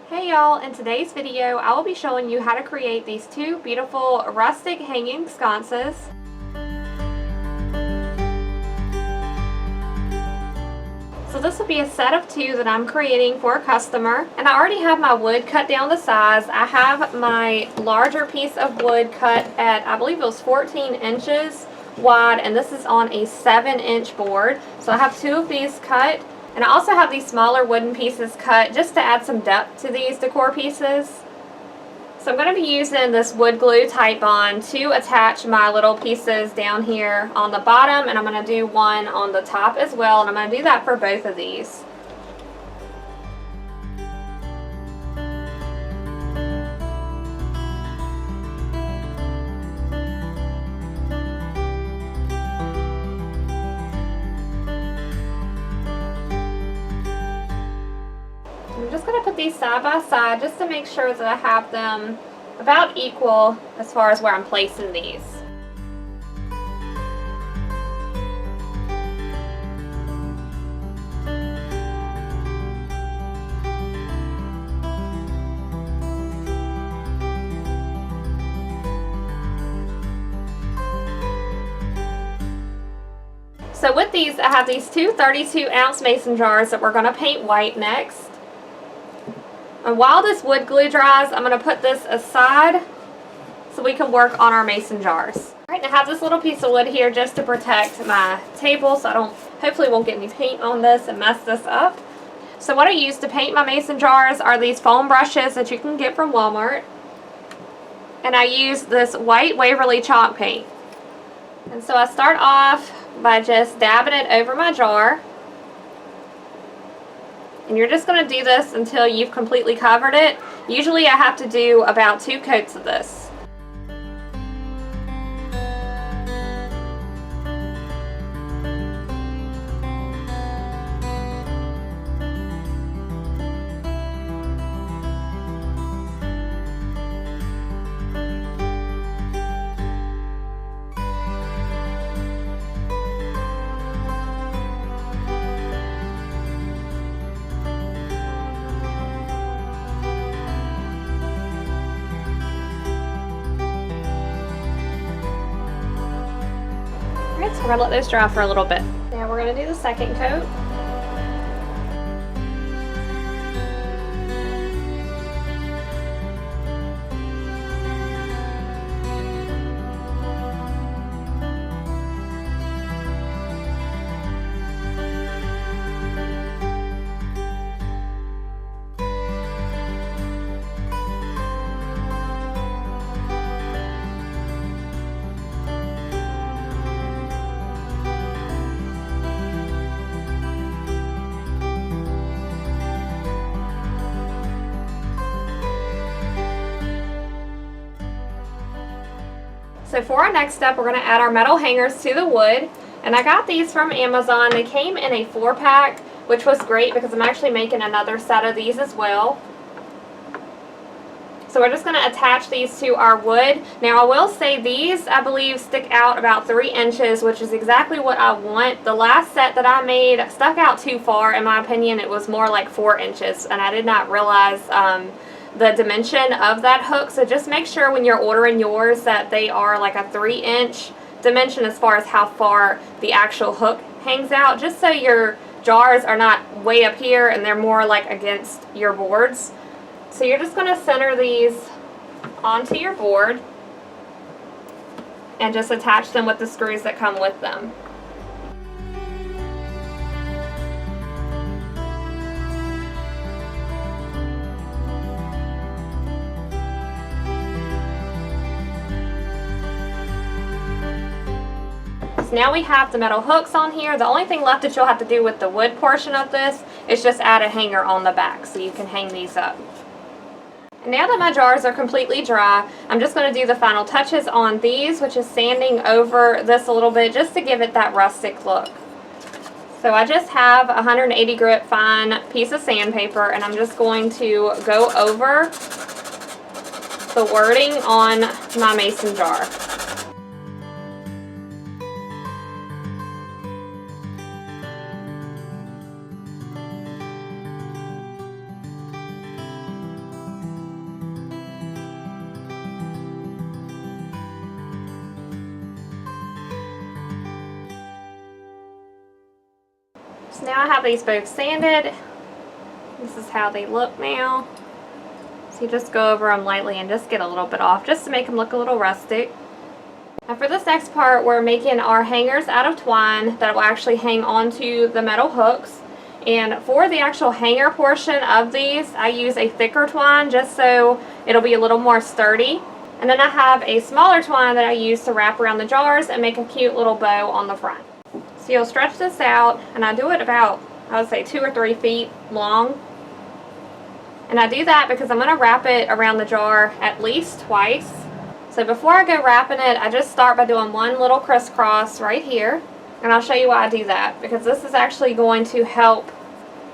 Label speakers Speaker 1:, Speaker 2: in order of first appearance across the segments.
Speaker 1: Hey y'all, in today's video I will be showing you how to create these two beautiful rustic hanging sconces. So this will be a set of two that I'm creating for a customer, and I already have my wood cut down to size. I have my larger piece of wood cut at, I believe it was 14 inches wide, and this is on a 7-inch board. So I have two of these cut. And I also have these smaller wooden pieces cut just to add some depth to these decor pieces. So I'm going to be using this wood glue Type Bond to attach my little pieces down here on the bottom, and I'm going to do one on the top as well, and I'm going to do that for both of these. I'm just going to put these side by side just to make sure that I have them about equal as far as where I'm placing these. So with these, I have these two 32-ounce mason jars that we're going to paint white next. And while this wood glue dries, I'm going to put this aside so we can work on our mason jars. Alright, I have this little piece of wood here just to protect my table so I hopefully won't get any paint on this and mess this up. So what I use to paint my mason jars are these foam brushes that you can get from Walmart. And I use this white Waverly chalk paint. And so I start off by just dabbing it over my jar. And you're just going to do this until you've completely covered it. Usually I have to do about 2 coats of this. Alright, so we're going to let those dry for a little bit. Now we're going to do the second coat. So for our next step, we're going to add our metal hangers to the wood. And I got these from Amazon. They came in a 4-pack, which was great because I'm actually making another set of these as well. So we're just going to attach these to our wood. Now I will say these, I believe, stick out about 3 inches, which is exactly what I want. The last set that I made stuck out too far. In my opinion, it was more like 4 inches, and I did not realize the dimension of that hook. So just make sure when you're ordering yours that they are like a 3-inch dimension as far as how far the actual hook hangs out, just so your jars are not way up here and they're more like against your boards. So you're just going to center these onto your board and just attach them with the screws that come with them. So now we have the metal hooks on here. The only thing left that you'll have to do with the wood portion of this is just add a hanger on the back so you can hang these up. And now that my jars are completely dry, I'm just going to do the final touches on these, which is sanding over this a little bit just to give it that rustic look. So I just have a 180 grit fine piece of sandpaper, and I'm just going to go over the wording on my mason jar. So now I have these both sanded. This is how they look now. So you just go over them lightly and just get a little bit off just to make them look a little rustic. Now for this next part, we're making our hangers out of twine that will actually hang onto the metal hooks. And for the actual hanger portion of these, I use a thicker twine just so it'll be a little more sturdy. And then I have a smaller twine that I use to wrap around the jars and make a cute little bow on the front. So you'll stretch this out, and I do it about, I would say, 2 or 3 feet long. And I do that because I'm going to wrap it around the jar at least twice. So before I go wrapping it, I just start by doing one little crisscross right here. And I'll show you why I do that, because this is actually going to help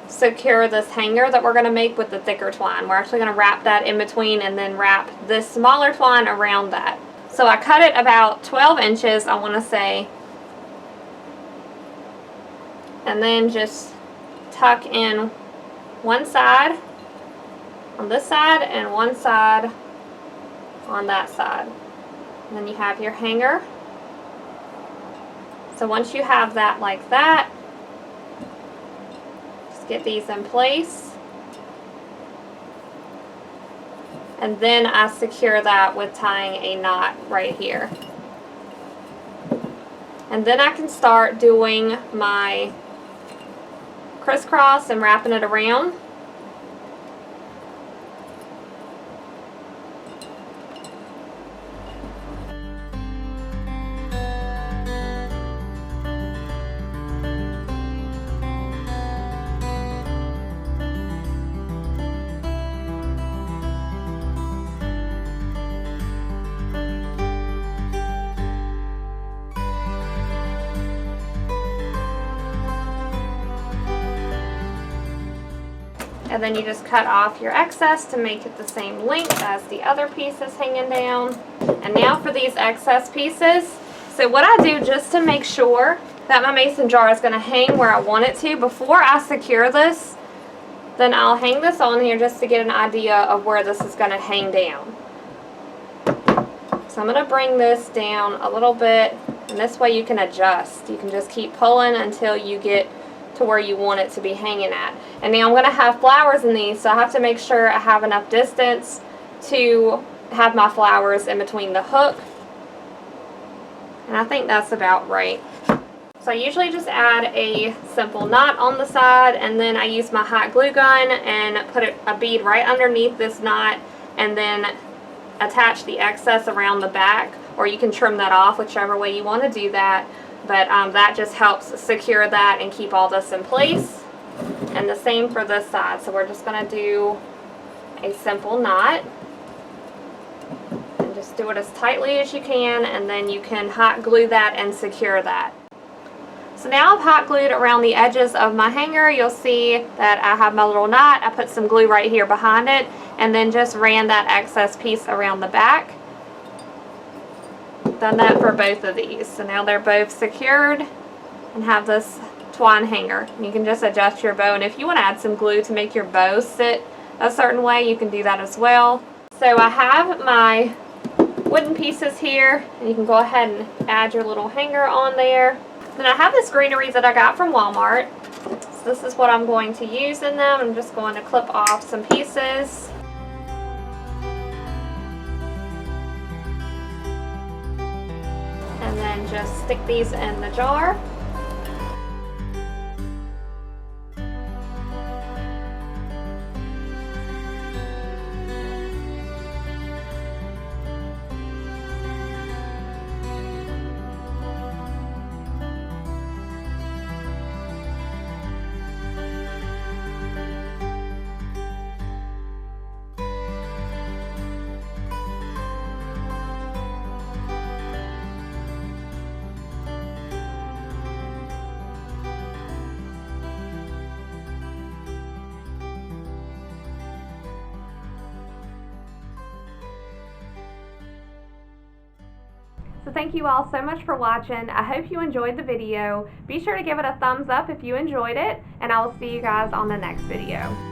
Speaker 1: secure this hanger that we're going to make with the thicker twine. We're actually going to wrap that in between and then wrap this smaller twine around that. So I cut it about 12 inches, I want to say. And then just tuck in one side on this side and one side on that side. And then you have your hanger. So once you have that like that, just get these in place. And then I secure that with tying a knot right here. And then I can start doing my crisscross and wrapping it around. And then you just cut off your excess to make it the same length as the other pieces hanging down. And now for these excess pieces. So what I do just to make sure that my mason jar is going to hang where I want it to, before I secure this, then I'll hang this on here just to get an idea of where this is going to hang down. So I'm going to bring this down a little bit, and this way you can adjust. You can just keep pulling until you get to where you want it to be hanging at. And now I'm going to have flowers in these, so I have to make sure I have enough distance to have my flowers in between the hook. And I think that's about right. So I usually just add a simple knot on the side, and then I use my hot glue gun and put a bead right underneath this knot, and then attach the excess around the back, or you can trim that off, whichever way you want to do that. But that just helps secure that and keep all this in place. And the same for this side. So we're just going to do a simple knot. And just do it as tightly as you can, and then you can hot glue that and secure that. So now I've hot glued around the edges of my hanger. You'll see that I have my little knot. I put some glue right here behind it, and then just ran that excess piece around the back. Done that for both of these. So now they're both secured and have this twine hanger. You can just adjust your bow, and if you want to add some glue to make your bow sit a certain way, you can do that as well. So I have my wooden pieces here, and you can go ahead and add your little hanger on there. Then I have this greenery that I got from Walmart. So this is what I'm going to use in them. I'm just going to clip off some pieces. And then just stick these in the jar. So thank you all so much for watching. I hope you enjoyed the video. Be sure to give it a thumbs up if you enjoyed it, and I will see you guys on the next video.